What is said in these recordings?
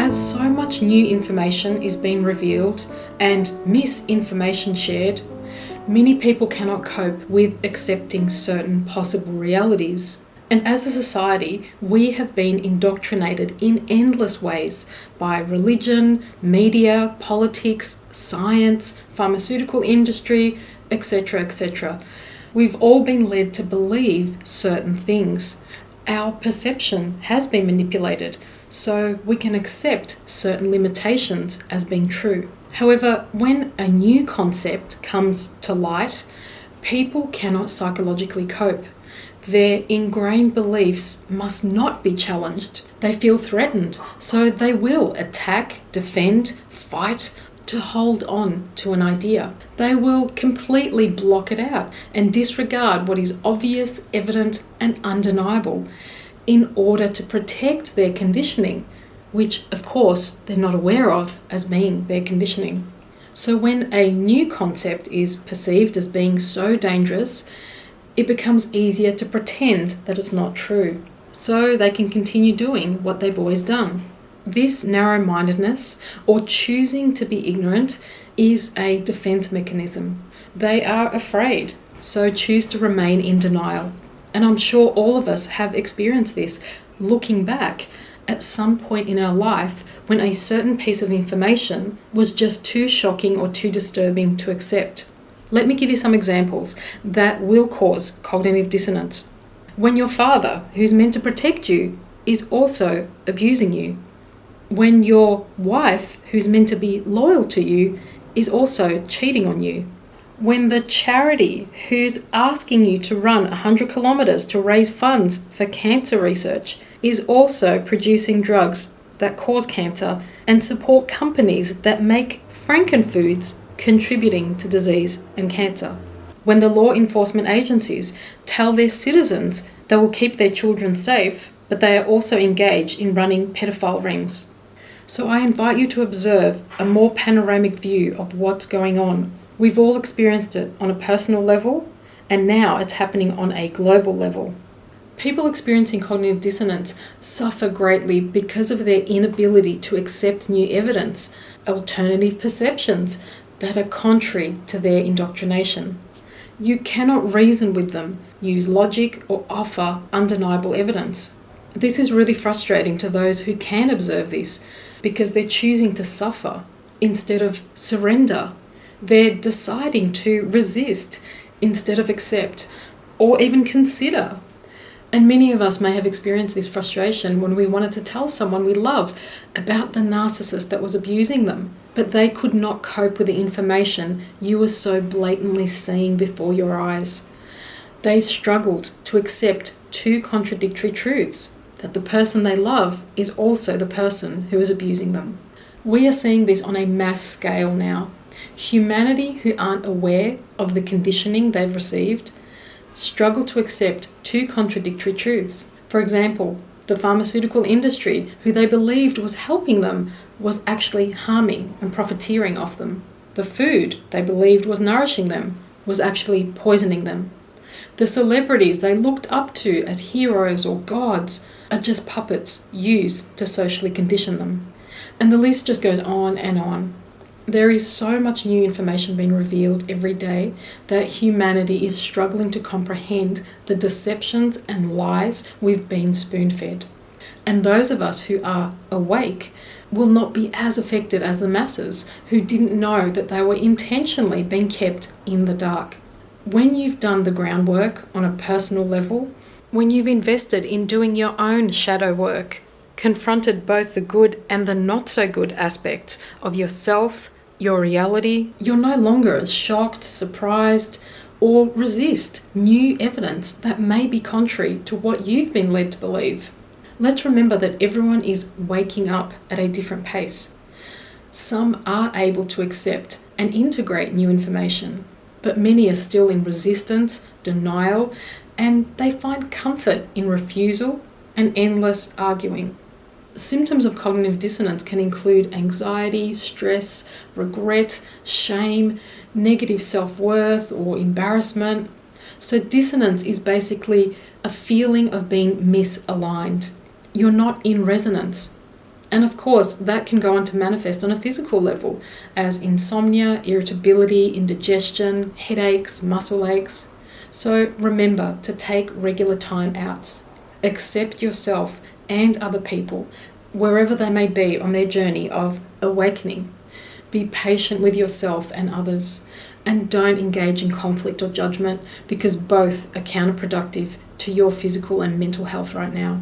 As so much new information is being revealed and misinformation shared, many people cannot cope with accepting certain possible realities. And as a society, we have been indoctrinated in endless ways by religion, media, politics, science, pharmaceutical industry, etc., etc. We've all been led to believe certain things. Our perception has been manipulated, so we can accept certain limitations as being true. However, when a new concept comes to light, people cannot psychologically cope. Their ingrained beliefs must not be challenged. They feel threatened, so they will attack, defend, fight to hold on to an idea. They will completely block it out and disregard what is obvious, evident, and undeniable in order to protect their conditioning, which of course they're not aware of as being their conditioning. So when a new concept is perceived as being so dangerous, it becomes easier to pretend that it's not true, so they can continue doing what they've always done. This narrow-mindedness, or choosing to be ignorant, is a defense mechanism. They are afraid, so choose to remain in denial. And I'm sure all of us have experienced this, looking back at some point in our life when a certain piece of information was just too shocking or too disturbing to accept. Let me give you some examples that will cause cognitive dissonance. When your father, who's meant to protect you, is also abusing you. When your wife, who's meant to be loyal to you, is also cheating on you. When the charity who's asking you to run 100 kilometers to raise funds for cancer research is also producing drugs that cause cancer and support companies that make frankenfoods contributing to disease and cancer. When the law enforcement agencies tell their citizens they will keep their children safe, but they are also engaged in running pedophile rings. So I invite you to observe a more panoramic view of what's going on. We've all experienced it on a personal level, and now it's happening on a global level. People experiencing cognitive dissonance suffer greatly because of their inability to accept new evidence, alternative perceptions that are contrary to their indoctrination. You cannot reason with them, use logic, or offer undeniable evidence. This is really frustrating to those who can observe this because they're choosing to suffer instead of surrender. They're deciding to resist instead of accept or even consider. And many of us may have experienced this frustration when we wanted to tell someone we love about the narcissist that was abusing them, but they could not cope with the information you were so blatantly seeing before your eyes. They struggled to accept two contradictory truths, that the person they love is also the person who is abusing them. We are seeing this on a mass scale now. Humanity who aren't aware of the conditioning they've received struggle to accept two contradictory truths. For example, the pharmaceutical industry, who they believed was helping them, was actually harming and profiteering off them. The food they believed was nourishing them was actually poisoning them. The celebrities they looked up to as heroes or gods are just puppets used to socially condition them. And the list just goes on and on. There is so much new information being revealed every day that humanity is struggling to comprehend the deceptions and lies we've been spoon-fed. And those of us who are awake will not be as affected as the masses who didn't know that they were intentionally being kept in the dark. When you've done the groundwork on a personal level, when you've invested in doing your own shadow work, confronted both the good and the not so good aspects of yourself, your reality, you're no longer as shocked, surprised, or resist new evidence that may be contrary to what you've been led to believe. Let's remember that everyone is waking up at a different pace. Some are able to accept and integrate new information, but many are still in resistance, denial, and they find comfort in refusal and endless arguing. Symptoms of cognitive dissonance can include anxiety, stress, regret, shame, negative self-worth, or embarrassment. So dissonance is basically a feeling of being misaligned. You're not in resonance. And of course, that can go on to manifest on a physical level as insomnia, irritability, indigestion, headaches, muscle aches. So remember to take regular time outs. Accept yourself and other people, wherever they may be on their journey of awakening. Be patient with yourself and others, and don't engage in conflict or judgment, because both are counterproductive to your physical and mental health right now.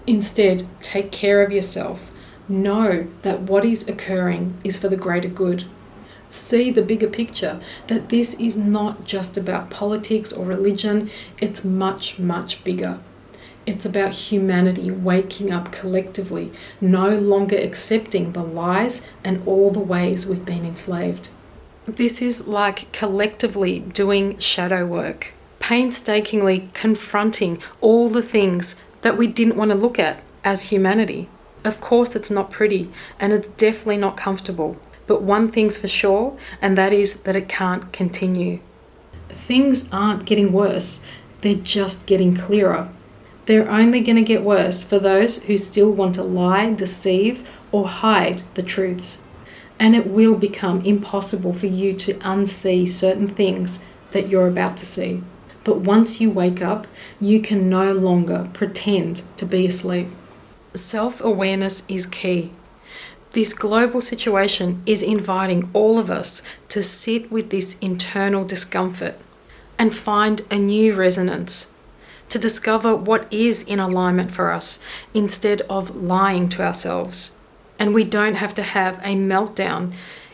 Instead, take care of yourself. Know that what is occurring is for the greater good. See the bigger picture, that this is not just about politics or religion, it's much, much bigger. It's about humanity waking up collectively, no longer accepting the lies and all the ways we've been enslaved. This is like collectively doing shadow work, painstakingly confronting all the things that we didn't want to look at as humanity. Of course, it's not pretty, and it's definitely not comfortable. But one thing's for sure, and that is that it can't continue. Things aren't getting worse, they're just getting clearer. They're only going to get worse for those who still want to lie, deceive, or hide the truths. And it will become impossible for you to unsee certain things that you're about to see. But once you wake up, you can no longer pretend to be asleep. Self-awareness is key. This global situation is inviting all of us to sit with this internal discomfort and find a new resonance, to discover what is in alignment for us instead of lying to ourselves. And we don't have to have a meltdown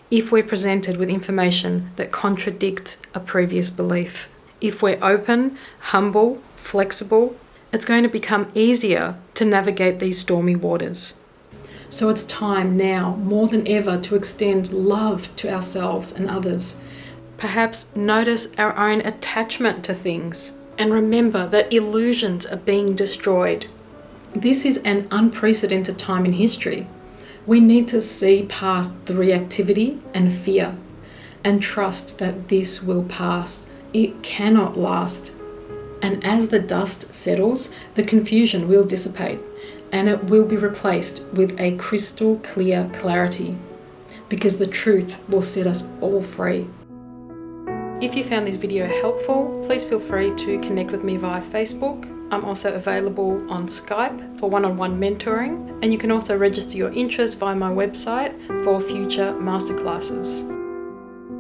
if we're presented with information that contradicts a previous belief. If we're open, humble, flexible, it's going to become easier to navigate these stormy waters. So it's time now, more than ever, to extend love to ourselves and others. Perhaps notice our own attachment to things. And remember that illusions are being destroyed. This is an unprecedented time in history. We need to see past the reactivity and fear and trust that this will pass. It cannot last. And as the dust settles, the confusion will dissipate and it will be replaced with a crystal clear clarity, because the truth will set us all free. If you found this video helpful, please feel free to connect with me via Facebook. I'm also available on Skype for one-on-one mentoring, and you can also register your interest via my website for future masterclasses.